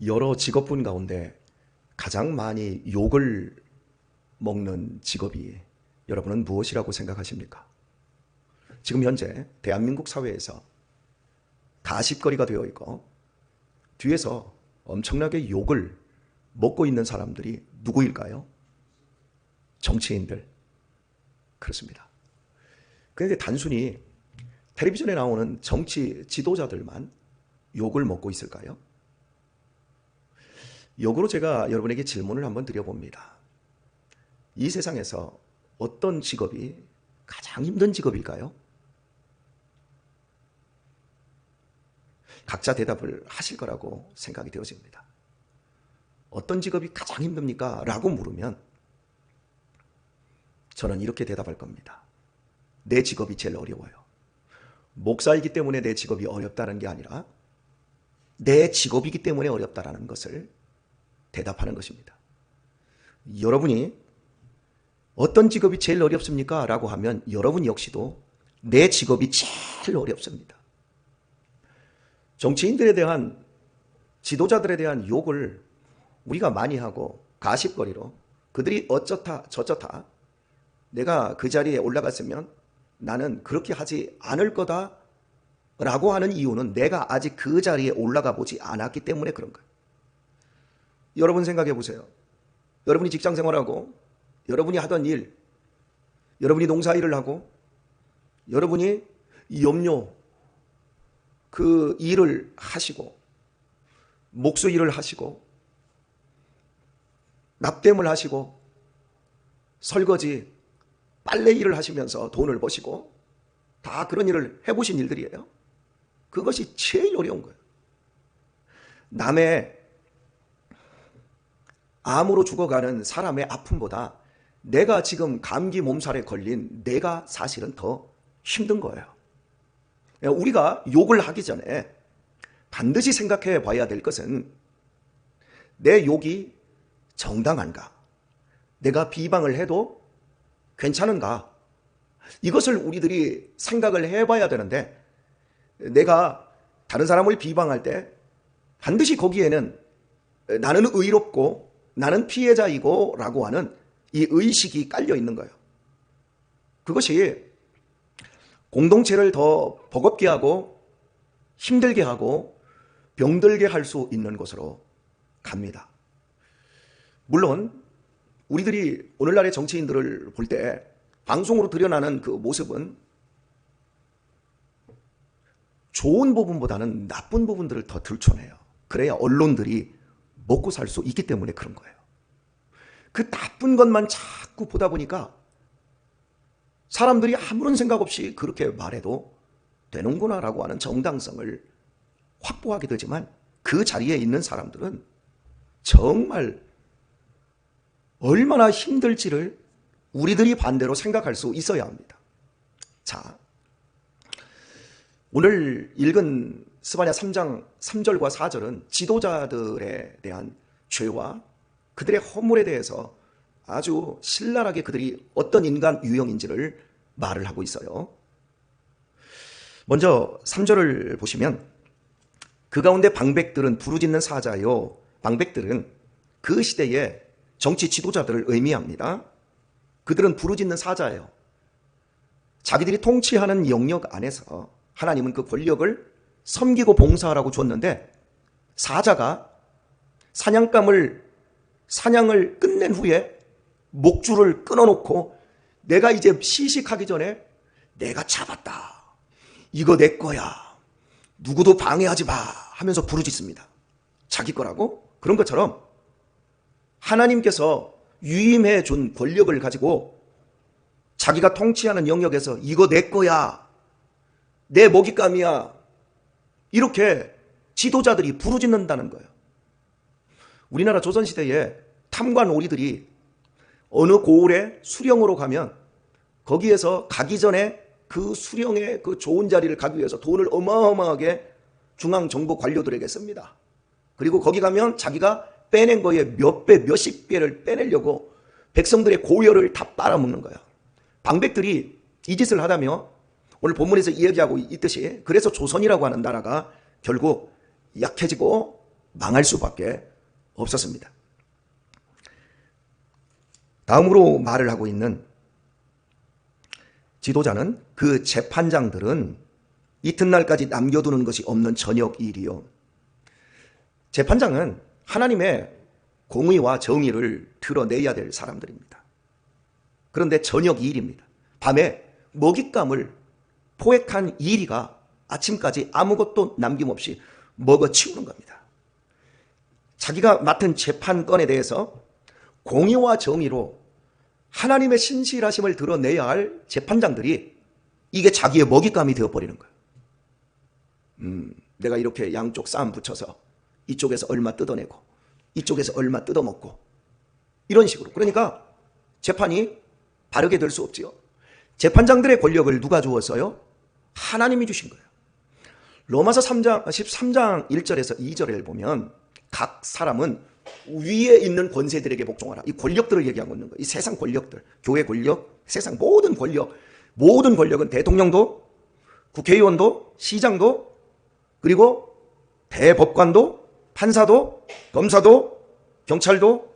여러 직업군 가운데 가장 많이 욕을 먹는 직업이 여러분은 무엇이라고 생각하십니까? 지금 현재 대한민국 사회에서 가십거리가 되어 있고 뒤에서 엄청나게 욕을 먹고 있는 사람들이 누구일까요? 정치인들. 그렇습니다. 그런데 단순히 텔레비전에 나오는 정치 지도자들만 욕을 먹고 있을까요? 역으로 제가 여러분에게 질문을 한번 드려봅니다. 이 세상에서 어떤 직업이 가장 힘든 직업일까요? 각자 대답을 하실 거라고 생각이 되어집니다. 어떤 직업이 가장 힘듭니까? 라고 물으면 저는 이렇게 대답할 겁니다. 내 직업이 제일 어려워요. 목사이기 때문에 내 직업이 어렵다는 게 아니라 내 직업이기 때문에 어렵다는 것을 대답하는 것입니다. 여러분이 어떤 직업이 제일 어렵습니까? 라고 하면 여러분 역시도 내 직업이 제일 어렵습니다. 정치인들에 대한, 지도자들에 대한 욕을 우리가 많이 하고 가십거리로 그들이 어쩌다 저쩌다 내가 그 자리에 올라갔으면 나는 그렇게 하지 않을 거다 라고 하는 이유는 내가 아직 그 자리에 올라가 보지 않았기 때문에 그런 거예요. 여러분 생각해 보세요. 여러분이 직장 생활하고 여러분이 하던 일, 여러분이 농사일을 하고 여러분이 염료 그 일을 하시고 목수 일을 하시고 납땜을 하시고 설거지, 빨래 일을 하시면서 돈을 버시고 다 그런 일을 해보신 일들이에요. 그것이 제일 어려운 거예요. 남의 암으로 죽어가는 사람의 아픔보다 내가 지금 감기 몸살에 걸린 내가 사실은 더 힘든 거예요. 우리가 욕을 하기 전에 반드시 생각해 봐야 될 것은 내 욕이 정당한가? 내가 비방을 해도 괜찮은가? 이것을 우리들이 생각을 해봐야 되는데 내가 다른 사람을 비방할 때 반드시 거기에는 나는 의롭고 나는 피해자이고 라고 하는 이 의식이 깔려 있는 거예요. 그것이 공동체를 더 버겁게 하고 힘들게 하고 병들게 할 수 있는 곳으로 갑니다. 물론 우리들이 오늘날의 정치인들을 볼 때 방송으로 드러나는 그 모습은 좋은 부분보다는 나쁜 부분들을 더 들춰내요. 그래야 언론들이 먹고 살 수 있기 때문에 그런 거예요. 그 나쁜 것만 자꾸 보다 보니까 사람들이 아무런 생각 없이 그렇게 말해도 되는구나라고 하는 정당성을 확보하게 되지만 그 자리에 있는 사람들은 정말 얼마나 힘들지를 우리들이 반대로 생각할 수 있어야 합니다. 자, 오늘 읽은 스바냐 3장 3절과 4절은 지도자들에 대한 죄와 그들의 허물에 대해서 아주 신랄하게 그들이 어떤 인간 유형인지를 말을 하고 있어요. 먼저 3절을 보시면 그 가운데 방백들은 부르짖는 사자요. 방백들은 그 시대의 정치 지도자들을 의미합니다. 그들은 부르짖는 사자예요. 자기들이 통치하는 영역 안에서 하나님은 그 권력을 섬기고 봉사하라고 줬는데 사자가 사냥을 끝낸 후에 목줄을 끊어놓고 내가 이제 시식하기 전에 내가 잡았다. 이거 내 거야. 누구도 방해하지 마 하면서 부르짖습니다. 자기 거라고? 그런 것처럼 하나님께서 유임해 준 권력을 가지고 자기가 통치하는 영역에서 이거 내 거야. 내 먹잇감이야. 이렇게 지도자들이 부르짖는다는 거예요. 우리나라 조선시대에 탐관 오리들이 어느 고을에 수령으로 가면 거기에서 가기 전에 그 수령의 그 좋은 자리를 가기 위해서 돈을 어마어마하게 중앙정부 관료들에게 씁니다. 그리고 거기 가면 자기가 빼낸 거에 몇 배, 몇십 배를 빼내려고 백성들의 고열을 다 빨아먹는 거예요. 방백들이 이 짓을 하다며 오늘 본문에서 이야기하고 있듯이 그래서 조선이라고 하는 나라가 결국 약해지고 망할 수밖에 없었습니다. 다음으로 말을 하고 있는 지도자는 그 재판장들은 이튿날까지 남겨두는 것이 없는 저녁 일이요. 재판장은 하나님의 공의와 정의를 드러내야 될 사람들입니다. 그런데 저녁 일입니다. 밤에 먹잇감을 포획한 이리가 아침까지 아무것도 남김없이 먹어치우는 겁니다. 자기가 맡은 재판건에 대해서 공의와 정의로 하나님의 신실하심을 드러내야 할 재판장들이 이게 자기의 먹잇감이 되어버리는 거예요. 내가 이렇게 양쪽 싸움 붙여서 이쪽에서 얼마 뜯어내고 이쪽에서 얼마 뜯어먹고 이런 식으로. 그러니까 재판이 바르게 될 수 없지요. 재판장들의 권력을 누가 주었어요? 하나님이 주신 거예요. 로마서 13장 1절에서 2절을 보면 각 사람은 위에 있는 권세들에게 복종하라. 이 권력들을 얘기하고 있는 거예요. 이 세상 권력들, 교회 권력, 세상 모든 권력은 대통령도, 국회의원도, 시장도, 그리고 대법관도, 판사도, 검사도, 경찰도,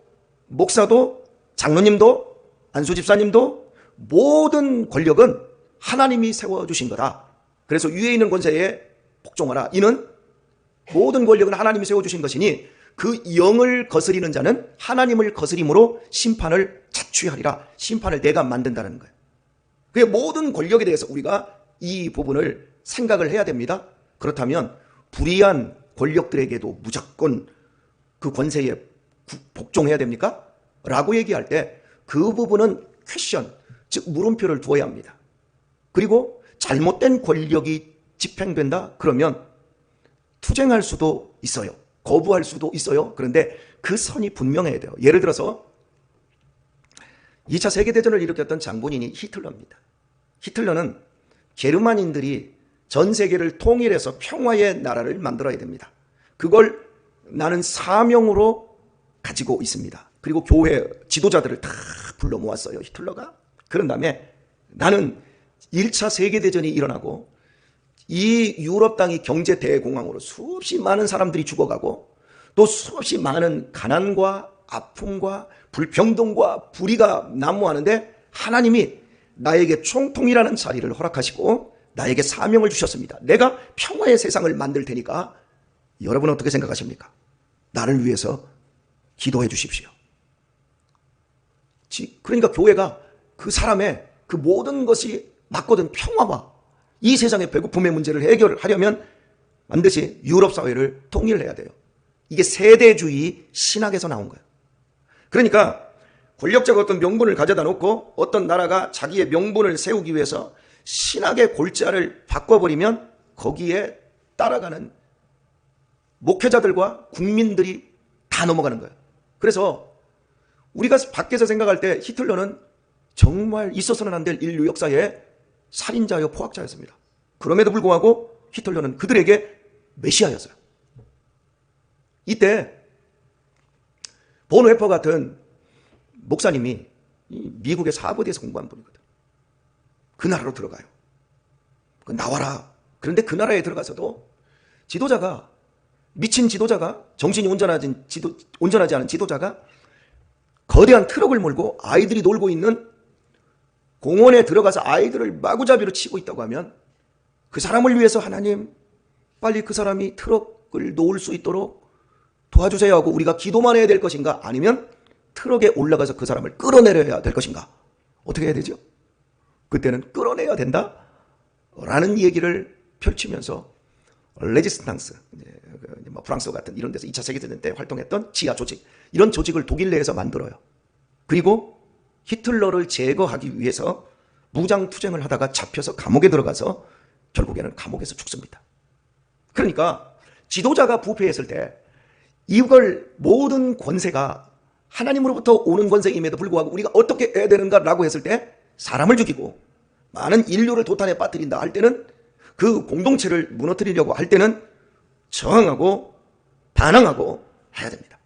목사도, 장로님도, 안수집사님도 모든 권력은 하나님이 세워주신 거다. 그래서 위에 있는 권세에 복종하라. 이는 모든 권력은 하나님이 세워주신 것이니 그 영을 거스리는 자는 하나님을 거스림으로 심판을 자취하리라. 심판을 내가 만든다는 거예요. 그 모든 권력에 대해서 우리가 이 부분을 생각을 해야 됩니다. 그렇다면 불의한 권력들에게도 무조건 그 권세에 복종해야 됩니까? 라고 얘기할 때 그 부분은 퀘션, 즉 물음표를 두어야 합니다. 그리고 잘못된 권력이 집행된다? 그러면 투쟁할 수도 있어요. 거부할 수도 있어요. 그런데 그 선이 분명해야 돼요. 예를 들어서 2차 세계대전을 일으켰던 장본인이 히틀러입니다. 히틀러는 게르만인들이 전 세계를 통일해서 평화의 나라를 만들어야 됩니다. 그걸 나는 사명으로 가지고 있습니다. 그리고 교회 지도자들을 다 불러 모았어요. 히틀러가. 그런 다음에 나는 1차 세계대전이 일어나고 이 유럽 땅이 경제 대공황으로 수없이 많은 사람들이 죽어가고 또 수없이 많은 가난과 아픔과 불평등과 불의가 난무하는데 하나님이 나에게 총통이라는 자리를 허락하시고 나에게 사명을 주셨습니다. 내가 평화의 세상을 만들 테니까 여러분은 어떻게 생각하십니까? 나를 위해서 기도해 주십시오. 그러니까 교회가 그 사람의 그 모든 것이 맞거든. 평화와 이 세상의 배고픔의 문제를 해결하려면 반드시 유럽 사회를 통일해야 돼요. 이게 세대주의 신학에서 나온 거예요. 그러니까 권력자가 어떤 명분을 가져다 놓고 어떤 나라가 자기의 명분을 세우기 위해서 신학의 골자를 바꿔버리면 거기에 따라가는 목회자들과 국민들이 다 넘어가는 거예요. 그래서 우리가 밖에서 생각할 때 히틀러는 정말 있어서는 안 될 인류 역사의 살인자요 포악자였습니다. 그럼에도 불구하고 히틀러는 그들에게 메시아였어요. 이때 본웨퍼 같은 목사님이 미국의 하버드에서 공부한 분이거든. 그 나라로 들어가요. 나와라. 그런데 그 나라에 들어가서도 지도자가 미친 지도자가 정신이 온전하지 않은 지도자가 거대한 트럭을 몰고 아이들이 놀고 있는 공원에 들어가서 아이들을 마구잡이로 치고 있다고 하면 그 사람을 위해서 하나님 빨리 그 사람이 트럭을 놓을 수 있도록 도와주세요 하고 우리가 기도만 해야 될 것인가? 아니면 트럭에 올라가서 그 사람을 끌어내려야 될 것인가? 어떻게 해야 되죠? 그때는 끌어내야 된다? 라는 얘기를 펼치면서 레지스탕스, 프랑스 같은 이런 데서 2차 세계대전 때 활동했던 지하 조직, 이런 조직을 독일 내에서 만들어요. 그리고 히틀러를 제거하기 위해서 무장 투쟁을 하다가 잡혀서 감옥에 들어가서 결국에는 감옥에서 죽습니다. 그러니까 지도자가 부패했을 때 이걸 모든 권세가 하나님으로부터 오는 권세임에도 불구하고 우리가 어떻게 해야 되는가라고 했을 때 사람을 죽이고 많은 인류를 도탄에 빠뜨린다 할 때는 그 공동체를 무너뜨리려고 할 때는 저항하고 반항하고 해야 됩니다.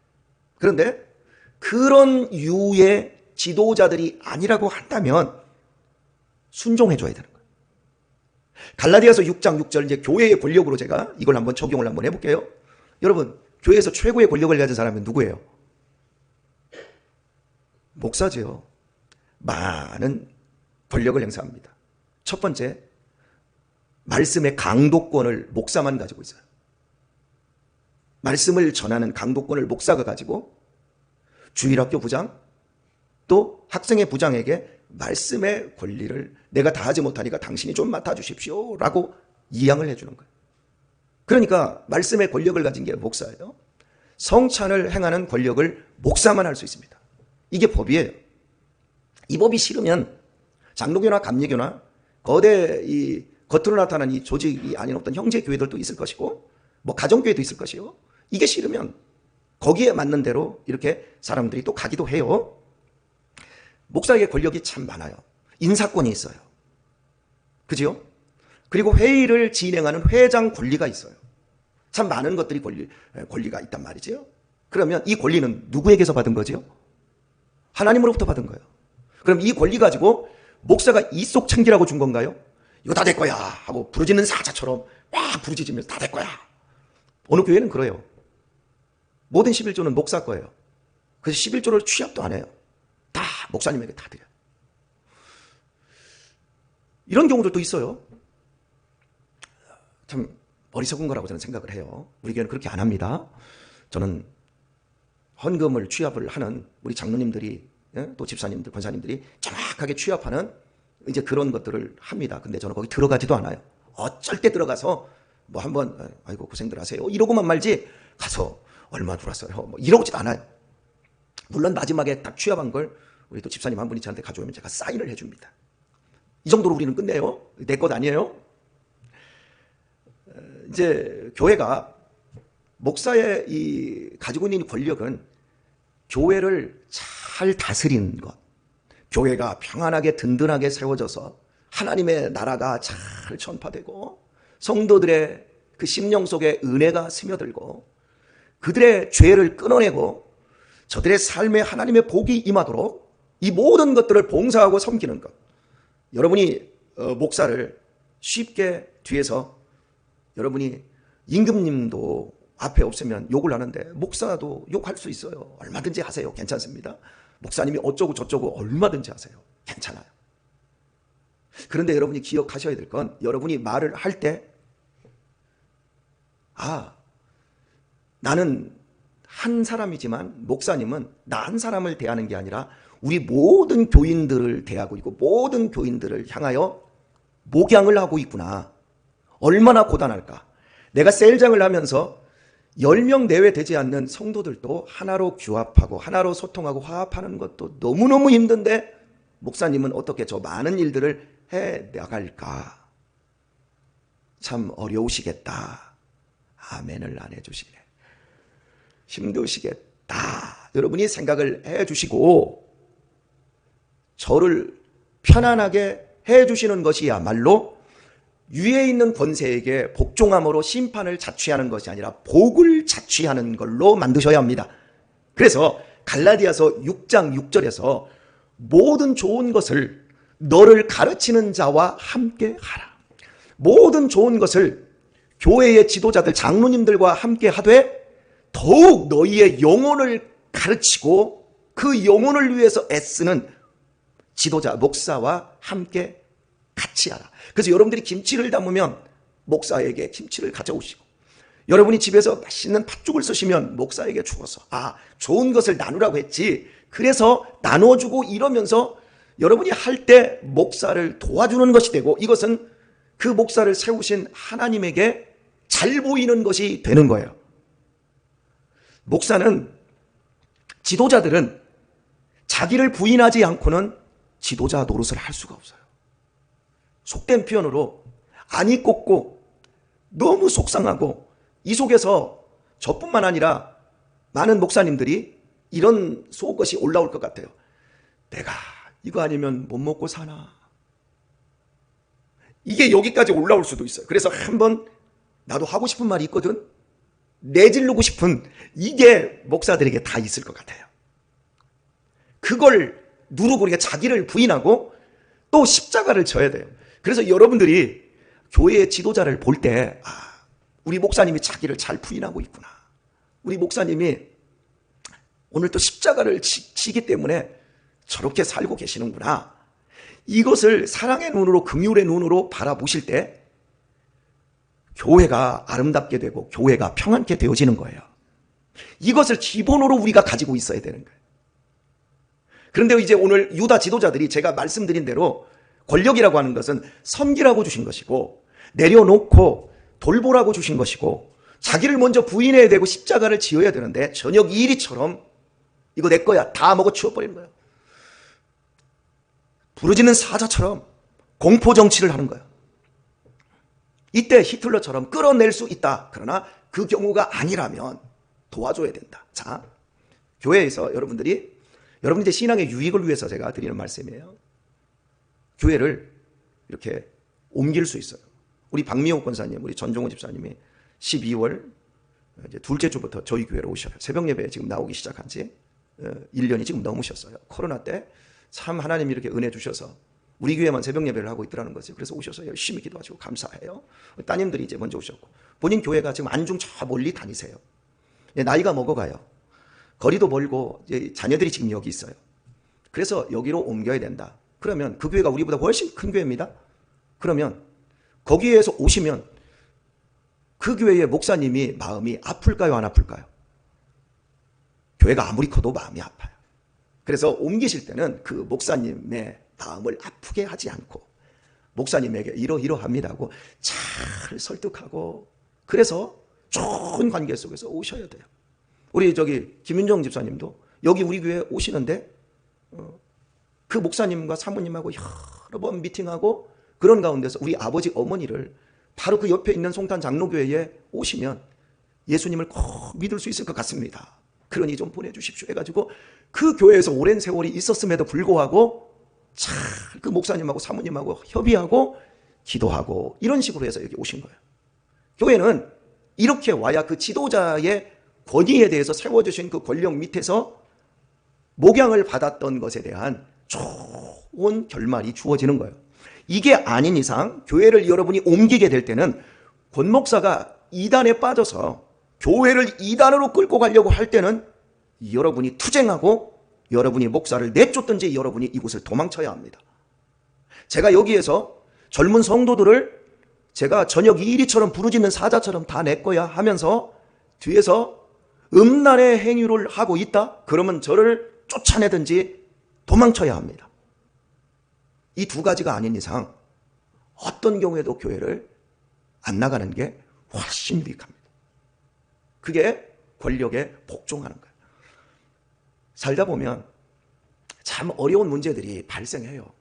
그런데 그런 유의 지도자들이 아니라고 한다면 순종해줘야 되는 거예요. 갈라디아서 6장 6절 이제 교회의 권력으로 제가 이걸 한번 적용을 한번 해볼게요. 여러분 교회에서 최고의 권력을 가진 사람은 누구예요? 목사지요. 많은 권력을 행사합니다. 첫 번째, 말씀의 강도권을 목사만 가지고 있어요. 말씀을 전하는 강도권을 목사가 가지고 주일학교 부장 또 학생의 부장에게 말씀의 권리를 내가 다 하지 못하니까 당신이 좀 맡아주십시오 라고 이양을 해주는 거예요. 그러니까 말씀의 권력을 가진 게 목사예요. 성찬을 행하는 권력을 목사만 할 수 있습니다. 이게 법이에요. 이 법이 싫으면 장로교나 감리교나 거대 이 겉으로 나타나는 이 조직이 아닌 어떤 형제 교회들도 있을 것이고 뭐 가정교회도 있을 것이요. 이게 싫으면 거기에 맞는 대로 이렇게 사람들이 또 가기도 해요. 목사에게 권력이 참 많아요. 인사권이 있어요. 그죠? 그리고 회의를 진행하는 회장 권리가 있어요. 참 많은 것들이 권리가 있단 말이지요. 그러면 이 권리는 누구에게서 받은 거지요? 하나님으로부터 받은 거예요. 그럼 이 권리 가지고 목사가 이속 챙기라고 준 건가요? 이거 다 될 거야 하고 부르짖는 사자처럼 막 부르짖으면서 다 될 거야. 어느 교회는 그래요. 모든 11조는 목사 거예요. 그래서 11조를 취합도 안 해요. 다 목사님에게 다 드려요. 이런 경우들도 있어요. 참 어리석은 거라고 저는 생각을 해요. 우리 교회는 그렇게 안 합니다. 저는 헌금을 취합을 하는 우리 장로님들이 또 집사님들, 권사님들이 정확하게 취합하는 이제 그런 것들을 합니다. 근데 저는 거기 들어가지도 않아요. 어쩔 때 들어가서 뭐 한번 아이고 고생들 하세요 이러고만 말지 가서 얼마 들어왔어요 뭐 이러지도 않아요. 물론 마지막에 딱 취합한 걸 우리 또 집사님 한 분이 저한테 가져오면 제가 사인을 해줍니다. 이 정도로 우리는 끝내요. 내 것 아니에요. 이제 교회가 목사의 이 가지고 있는 권력은 교회를 잘 다스리는 것, 교회가 평안하게 든든하게 세워져서 하나님의 나라가 잘 전파되고 성도들의 그 심령 속에 은혜가 스며들고 그들의 죄를 끊어내고 저들의 삶에 하나님의 복이 임하도록 이 모든 것들을 봉사하고 섬기는 것. 여러분이 목사를 쉽게 뒤에서 여러분이 임금님도 앞에 없으면 욕을 하는데 목사도 욕할 수 있어요. 얼마든지 하세요. 괜찮습니다. 목사님이 어쩌고 저쩌고 얼마든지 하세요. 괜찮아요. 그런데 여러분이 기억하셔야 될 건 여러분이 말을 할 때 나는 한 사람이지만 목사님은 나 한 사람을 대하는 게 아니라 우리 모든 교인들을 대하고 있고 모든 교인들을 향하여 목양을 하고 있구나. 얼마나 고단할까. 내가 셀장을 하면서 10명 내외 되지 않는 성도들도 하나로 규합하고 하나로 소통하고 화합하는 것도 너무너무 힘든데 목사님은 어떻게 저 많은 일들을 해 나갈까. 참 어려우시겠다. 아멘을 안 해주시네. 힘드시겠다. 여러분이 생각을 해주시고 저를 편안하게 해주시는 것이야말로 위에 있는 권세에게 복종함으로 심판을 자취하는 것이 아니라 복을 자취하는 걸로 만드셔야 합니다. 그래서 갈라디아서 6장 6절에서 모든 좋은 것을 너를 가르치는 자와 함께 하라. 모든 좋은 것을 교회의 지도자들 장로님들과 함께 하되 더욱 너희의 영혼을 가르치고 그 영혼을 위해서 애쓰는 지도자 목사와 함께 같이 하라. 그래서 여러분들이 김치를 담으면 목사에게 김치를 가져오시고 여러분이 집에서 맛있는 팥죽을 쓰시면 목사에게 주어서 좋은 것을 나누라고 했지. 그래서 나눠주고 이러면서 여러분이 할 때 목사를 도와주는 것이 되고 이것은 그 목사를 세우신 하나님에게 잘 보이는 것이 되는 거예요. 목사는 지도자들은 자기를 부인하지 않고는 지도자 노릇을 할 수가 없어요. 속된 표현으로 안이 꽂고 너무 속상하고 이 속에서 저뿐만 아니라 많은 목사님들이 이런 속것이 올라올 것 같아요. 내가 이거 아니면 못 먹고 사나. 이게 여기까지 올라올 수도 있어요. 그래서 한번 나도 하고 싶은 말이 있거든. 내지르고 싶은 이게 목사들에게 다 있을 것 같아요. 그걸 누르고 우리가 자기를 부인하고 또 십자가를 져야 돼요. 그래서 여러분들이 교회의 지도자를 볼 때 우리 목사님이 자기를 잘 부인하고 있구나. 우리 목사님이 오늘 또 십자가를 지기 때문에 저렇게 살고 계시는구나. 이것을 사랑의 눈으로, 긍휼의 눈으로 바라보실 때 교회가 아름답게 되고 교회가 평안케 되어지는 거예요. 이것을 기본으로 우리가 가지고 있어야 되는 거예요. 그런데 이제 오늘 유다 지도자들이 제가 말씀드린 대로 권력이라고 하는 것은 섬기라고 주신 것이고 내려놓고 돌보라고 주신 것이고 자기를 먼저 부인해야 되고 십자가를 지어야 되는데 저녁 이리처럼 이거 내 거야 다 먹어 치워버리는 거예요. 부르짖는 사자처럼 공포 정치를 하는 거예요. 이때 히틀러처럼 끌어낼 수 있다. 그러나 그 경우가 아니라면 도와줘야 된다. 자, 교회에서 여러분들이 신앙의 유익을 위해서 제가 드리는 말씀이에요. 교회를 이렇게 옮길 수 있어요. 우리 박미용 권사님, 우리 전종호 집사님이 12월 이제 둘째 주부터 저희 교회로 오셔요. 새벽 예배에 지금 나오기 시작한 지 1년이 지금 넘으셨어요. 코로나 때 참 하나님이 이렇게 은혜 주셔서 우리 교회만 새벽 예배를 하고 있더라는 거죠. 그래서 오셔서 열심히 기도하시고 감사해요. 따님들이 이제 먼저 오셨고 본인 교회가 지금 안중 저 멀리 다니세요. 나이가 먹어가요. 거리도 멀고 이제 자녀들이 지금 여기 있어요. 그래서 여기로 옮겨야 된다. 그러면 그 교회가 우리보다 훨씬 큰 교회입니다. 그러면 거기에서 오시면 그 교회의 목사님이 마음이 아플까요? 안 아플까요? 교회가 아무리 커도 마음이 아파요. 그래서 옮기실 때는 그 목사님의 마음을 아프게 하지 않고 목사님에게 이러합니다 하고 잘 설득하고 그래서 좋은 관계 속에서 오셔야 돼요. 우리 김윤정 집사님도 여기 우리 교회에 오시는데 그 목사님과 사모님하고 여러 번 미팅하고 그런 가운데서 우리 아버지 어머니를 바로 그 옆에 있는 송탄 장로교회에 오시면 예수님을 꼭 믿을 수 있을 것 같습니다. 그러니 좀 보내주십시오 해가지고 그 교회에서 오랜 세월이 있었음에도 불구하고 잘 그 목사님하고 사모님하고 협의하고 기도하고 이런 식으로 해서 여기 오신 거예요. 교회는 이렇게 와야 그 지도자의 권위에 대해서 세워주신 그 권력 밑에서 목양을 받았던 것에 대한 좋은 결말이 주어지는 거예요. 이게 아닌 이상 교회를 여러분이 옮기게 될 때는 권 목사가 이단에 빠져서 교회를 이단으로 끌고 가려고 할 때는 여러분이 투쟁하고 여러분이 목사를 내쫓든지 여러분이 이곳을 도망쳐야 합니다. 제가 여기에서 젊은 성도들을 제가 저녁 이리처럼 부르짖는 사자처럼 다 내 거야 하면서 뒤에서 음란의 행위를 하고 있다? 그러면 저를 쫓아내든지 도망쳐야 합니다. 이 두 가지가 아닌 이상 어떤 경우에도 교회를 안 나가는 게 훨씬 유익합니다. 그게 권력에 복종하는 거예요. 살다 보면 참 어려운 문제들이 발생해요.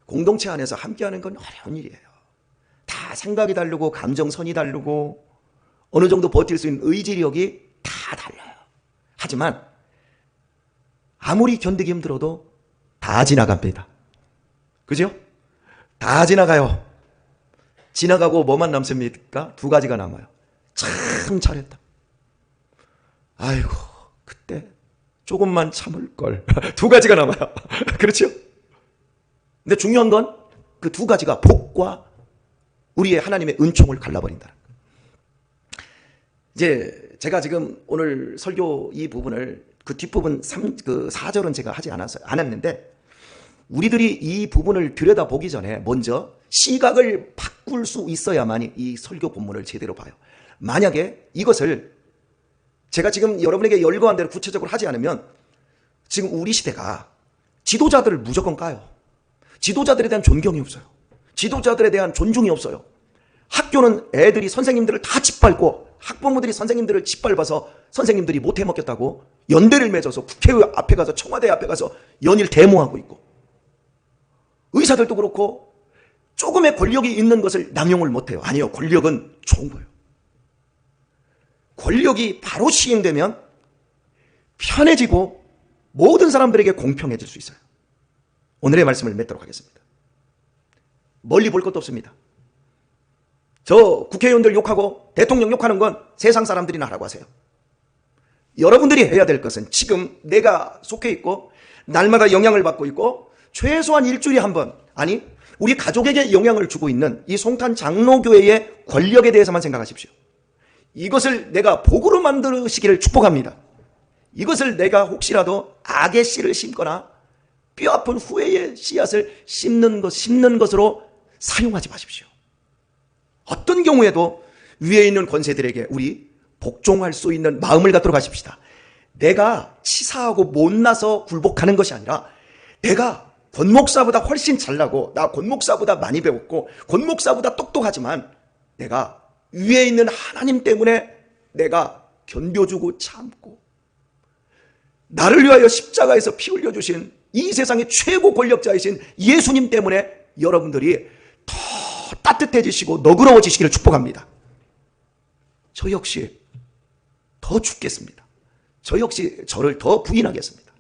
공동체 안에서 함께하는 건 어려운 일이에요. 다 생각이 다르고 감정선이 다르고 어느 정도 버틸 수 있는 의지력이 다 달라요. 하지만 아무리 견디기 힘들어도 다 지나갑니다. 그죠? 다 지나가요. 지나가고 뭐만 남습니까? 두 가지가 남아요. 참 잘했다. 아이고 그때 조금만 참을 걸. 두 가지가 남아요. 그렇죠? 근데 중요한 건 그 두 가지가 복과 우리의 하나님의 은총을 갈라버린다. 이제 제가 지금 오늘 설교 이 부분을 그 뒷부분 4절은 제가 하지 않았는데 우리들이 이 부분을 들여다보기 전에 먼저 시각을 바꿀 수 있어야만이 이 설교 본문을 제대로 봐요. 만약에 이것을 제가 지금 여러분에게 열거한 대로 구체적으로 하지 않으면 지금 우리 시대가 지도자들을 무조건 까요. 지도자들에 대한 존경이 없어요. 지도자들에 대한 존중이 없어요. 학교는 애들이 선생님들을 다 짓밟고 학부모들이 선생님들을 짓밟아서 선생님들이 못해 먹겠다고 연대를 맺어서 국회의원 앞에 가서 청와대 앞에 가서 연일 데모하고 있고 의사들도 그렇고 조금의 권력이 있는 것을 남용을 못해요. 아니요. 권력은 좋은 거예요. 권력이 바로 시행되면 편해지고 모든 사람들에게 공평해질 수 있어요. 오늘의 말씀을 맺도록 하겠습니다. 멀리 볼 것도 없습니다. 저 국회의원들 욕하고 대통령 욕하는 건 세상 사람들이나 하라고 하세요. 여러분들이 해야 될 것은 지금 내가 속해 있고 날마다 영향을 받고 있고 최소한 일주일에 한 번, 아니 우리 가족에게 영향을 주고 있는 이 송탄 장로교회의 권력에 대해서만 생각하십시오. 이것을 내가 복으로 만드시기를 축복합니다. 이것을 내가 혹시라도 악의 씨를 심거나 뼈아픈 후회의 씨앗을 심는 것으로 사용하지 마십시오. 어떤 경우에도 위에 있는 권세들에게 우리 복종할 수 있는 마음을 갖도록 하십시다. 내가 치사하고 못나서 굴복하는 것이 아니라 내가 권목사보다 훨씬 잘나고 나 권목사보다 많이 배웠고 권목사보다 똑똑하지만 내가 위에 있는 하나님 때문에 내가 견뎌주고 참고 나를 위하여 십자가에서 피 흘려주신 이 세상의 최고 권력자이신 예수님 때문에 여러분들이 더 따뜻해지시고 너그러워지시기를 축복합니다. 저 역시 더 죽겠습니다. 저 역시 저를 더 부인하겠습니다.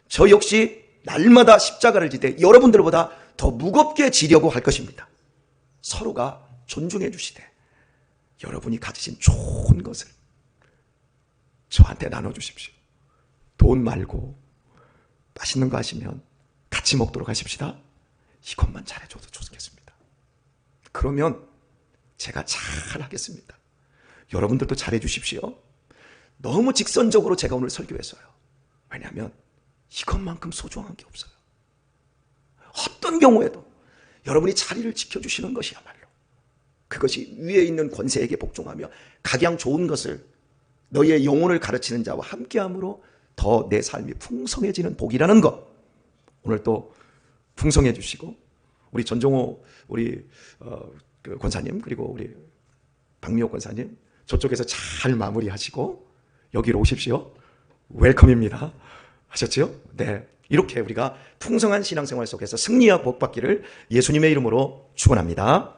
저 역시 날마다 십자가를 지되 여러분들보다 더 무겁게 지려고 할 것입니다. 서로가 존중해 주시되 여러분이 가지신 좋은 것을 저한테 나눠주십시오. 돈 말고 맛있는 거 하시면 같이 먹도록 하십시다. 이것만 잘해줘도 좋겠습니다. 그러면 제가 잘하겠습니다. 여러분들도 잘해주십시오. 너무 직선적으로 제가 오늘 설교했어요. 왜냐하면 이것만큼 소중한 게 없어요. 어떤 경우에도 여러분이 자리를 지켜주시는 것이야말로 그것이 위에 있는 권세에게 복종하며 각양 좋은 것을 너희의 영혼을 가르치는 자와 함께함으로 더 내 삶이 풍성해지는 복이라는 것 오늘 또 풍성해 주시고 우리 전종호 우리 그 권사님 그리고 우리 박미호 권사님 저쪽에서 잘 마무리하시고 여기로 오십시오. 웰컴입니다. 하셨죠? 네. 이렇게 우리가 풍성한 신앙생활 속에서 승리와 복 받기를 예수님의 이름으로 축원합니다.